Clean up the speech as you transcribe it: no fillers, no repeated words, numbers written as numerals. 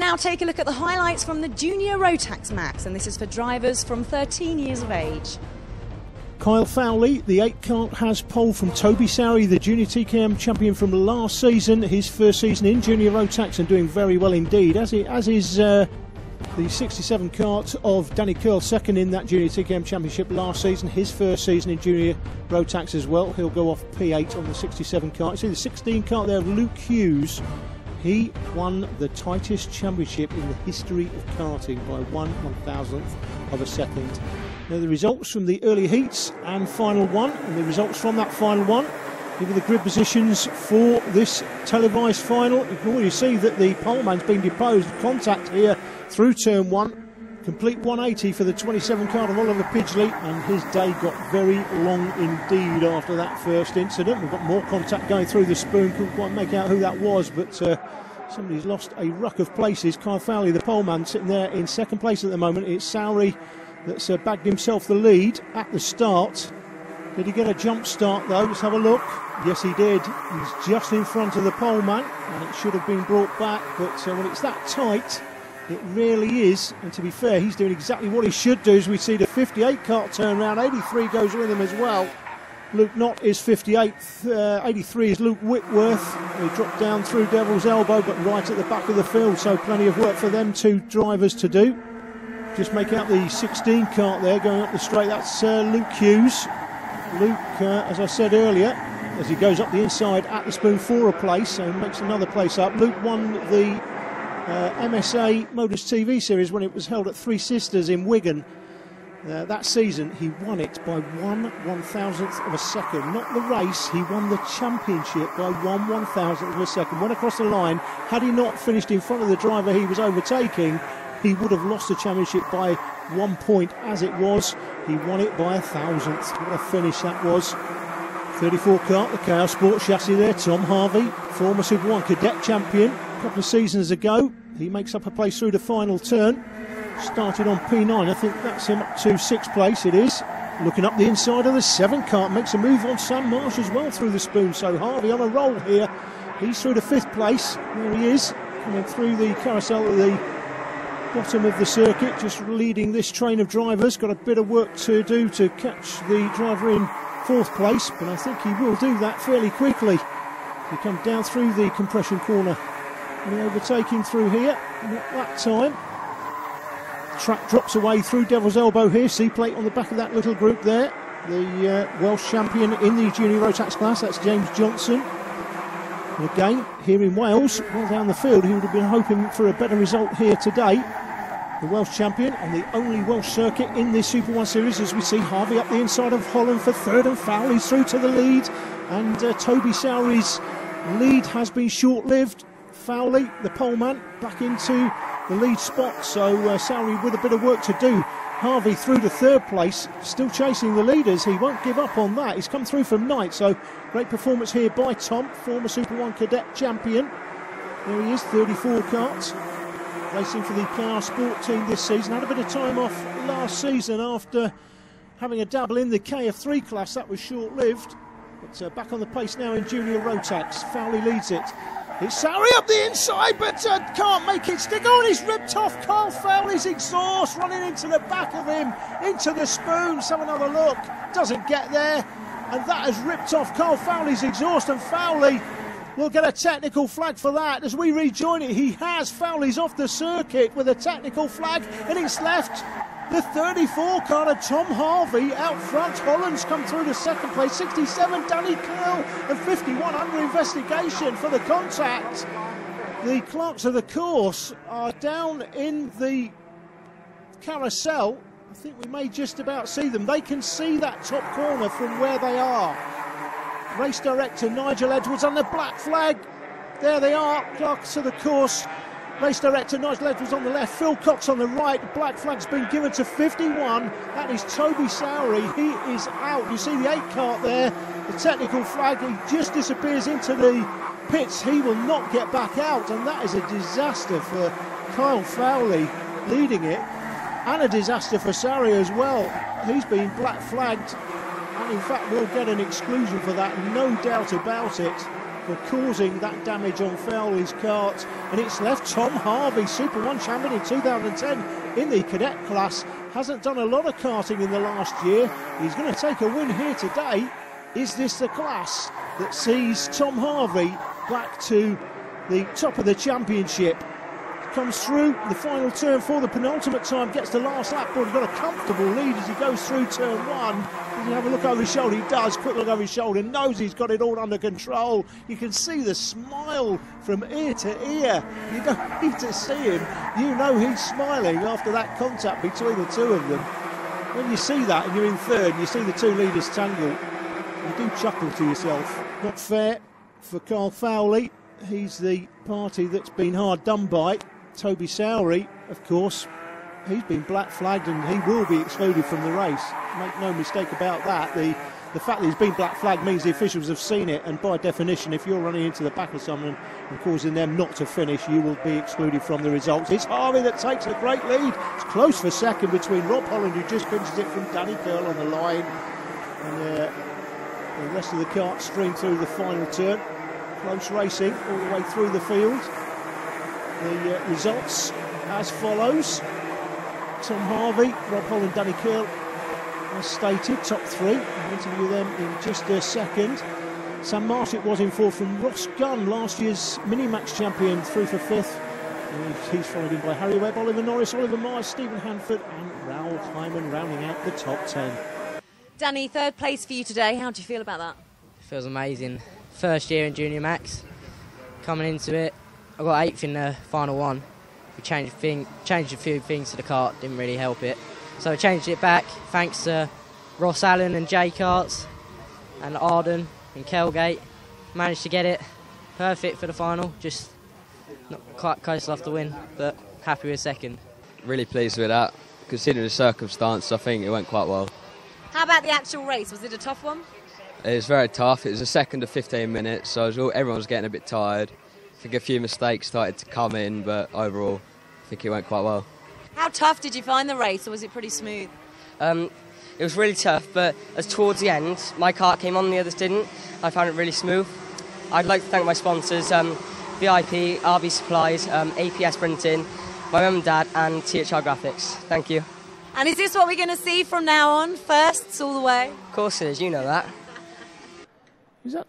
now take a look at the highlights from the Junior Rotax Max, and this is for drivers from 13 years of age. Kyle Fowley, the 8 kart, has pole from Toby Sowery, the Junior TKM champion from last season, his first season in Junior Rotax, and doing very well indeed, as is the 67 kart of Danny Curl, second in that Junior TKM championship last season, his first season in Junior Rotax as well. He'll go off P8 on the 67 kart. You see the 16 kart there of Luke Hughes. He won the tightest championship in the history of karting by 1/1000th of a second. Now the results from the early heats and final one, and the results from that final one give you the grid positions for this televised final. You can already see that the poleman's been deposed. Contact here through turn 1. Complete 180 for the 27 kart of Oliver Pidgley, and his day got very long indeed after that first incident. We've got more contact going through the spoon. Couldn't quite make out who that was, but somebody's lost a ruck of places. Kyle Fowley, the poleman, sitting there in second place at the moment. It's Sowery that's bagged himself the lead at the start. Did he get a jump start though? Let's have a look. Yes, he did. He's just in front of the poleman, and it should have been brought back, but when it's that tight, it really is. And to be fair, he's doing exactly what he should do. As we see the 58 kart turn round, 83 goes with him as well. Luke Knott is 58th, 83 is Luke Whitworth. He dropped down through Devil's Elbow, but right at the back of the field, so plenty of work for them two drivers to do. Just make out the 16 kart there going up the straight. That's Luke Hughes. Luke, as I said earlier, as he goes up the inside at the spoon for a place, so makes another place up. Luke won the MSA Motors TV series when it was held at Three Sisters in Wigan. That season he won it by 1/1000th of a second. Not the race, he won the championship by 1/1000th of a second. Went across the line. Had he not finished in front of the driver he was overtaking, he would have lost the championship by 1 point. As it was, he won it by 1/1000th. What a finish that was. 34 kart, the Chaos Sport chassis there. Tom Harvey, former Super 1 cadet champion a couple of seasons ago. He makes up a place through the final turn. Started on P9, I think that's him up to 6th place, it is. Looking up the inside of the 7 kart, makes a move on Sam Marsh as well through the spoon. So Harvey on a roll here. He's through to 5th place. There he is, coming through the carousel at the bottom of the circuit, just leading this train of drivers. Got a bit of work to do to catch the driver in 4th place, but I think he will do that fairly quickly. He comes down through the compression corner. And overtaking through here, not that time. Track drops away through Devil's Elbow here. C-plate on the back of that little group there. The Welsh champion in the Junior Rotax class, that's James Johnson. And again, here in Wales, well down the field, he would have been hoping for a better result here today. The Welsh champion on the only Welsh circuit in this Super 1 series, as we see Harvey up the inside of Holland for 3rd, and Fowley's through to the lead. And Toby Sowery's lead has been short-lived. Fowley, the poleman, back into the lead spot, so Sowery with a bit of work to do. Harvey through to 3rd place, still chasing the leaders. He won't give up on that. He's come through from 9th, so great performance here by Tom, former Super 1 cadet champion. There he is, 34 karts, racing for the KR Sport team this season. Had a bit of time off last season after having a dabble in the KF3 class. That was short-lived, but back on the pace now in Junior Rotax. Fowley leads it. It's Sowery up the inside, but can't make it stick. Oh, and he's ripped off Kyle Fowley's exhaust, running into the back of him, into the spoon. Let's have another look. Doesn't get there, and that has ripped off Kyle Fowley's exhaust, and Fowley will get a technical flag for that. As we rejoin it, he has. Fowley's off the circuit with a technical flag, and it's left the 34 kart of Tom Harvey out front. Holland's come through to 2nd place, 67 Danny Curl, and 51 under investigation for the contact. The clerks of the course are down in the carousel. I think we may just about see them. They can see that top corner from where they are. Race director Nigel Edwards on the black flag. There they are, clerks of the course. Race director Nigel Edwards on the left, Phil Cox on the right. Black flag's been given to 51. That is Toby Sowery. He is out. You see the 8 kart there, the technical flag. He just disappears into the pits. He will not get back out, and that is a disaster for Kyle Fowley leading it, and a disaster for Sowery as well. He's been black flagged, and in fact will get an exclusion for that, no doubt about it. for causing that damage on Fowley's kart, and it's left Tom Harvey, Super 1 champion in 2010 in the cadet class, hasn't done a lot of karting in the last year. He's going to take a win here today. Is this the class that sees Tom Harvey back to the top of the championship? Comes through the final turn for the penultimate time, gets the last lap, but got a comfortable lead as he goes through turn one. Does he have a look over his shoulder? He does. Quick look over his shoulder, knows he's got it all under control. You can see the smile from ear to ear. You don't need to see him. You know he's smiling after that contact between the two of them. When you see that and you're in third, and you see the two leaders tangle, you do chuckle to yourself. Not fair for Kyle Fowley. He's the party that's been hard done by. Toby Sowery, of course, he's been black flagged and he will be excluded from the race. Make no mistake about that. The fact that he's been black flagged means the officials have seen it, and by definition, if you're running into the back of someone and causing them not to finish, you will be excluded from the results. It's Harvey that takes a great lead. It's close for second between Rob Holland, who just pinches it from Danny Curl on the line, and the rest of the cart stream through the final turn. Close racing all the way through the field. The results as follows. Tom Harvey, Rob Holland, Danny Curl, as stated, top three. I'll interview them in just a second. Sam Marshett was in fourth from Ross Gunn, last year's Mini-Max champion, through for fifth. He's followed in by Harry Webb, Oliver Norris, Oliver Myers, Stephen Hanford and Raoul Hyman rounding out the top 10. Danny, third place for you today. How do you feel about that? Feels amazing. First year in Junior Max. Coming into it, I got 8th in the final one. We changed a few things to the kart, didn't really help it. So we changed it back, thanks to Ross Allen and J Karts and Arden and Kelgate. Managed to get it perfect for the final, just not quite close enough to win, but happy with second. Really pleased with that. Considering the circumstances, I think it went quite well. How about the actual race? Was it a tough one? It was very tough. It was a second to 15 minutes, so everyone was getting a bit tired. I think a few mistakes started to come in, but overall, I think it went quite well. How tough did you find the race, or was it pretty smooth? It was really tough, but as towards the end, my kart came on, the others didn't. I found it really smooth. I'd like to thank my sponsors, VIP, RB Supplies, APS Printing, my mum and dad, and THR Graphics. Thank you. And is this what we're going to see from now on? Firsts all the way? Of course it is, you know that. Is that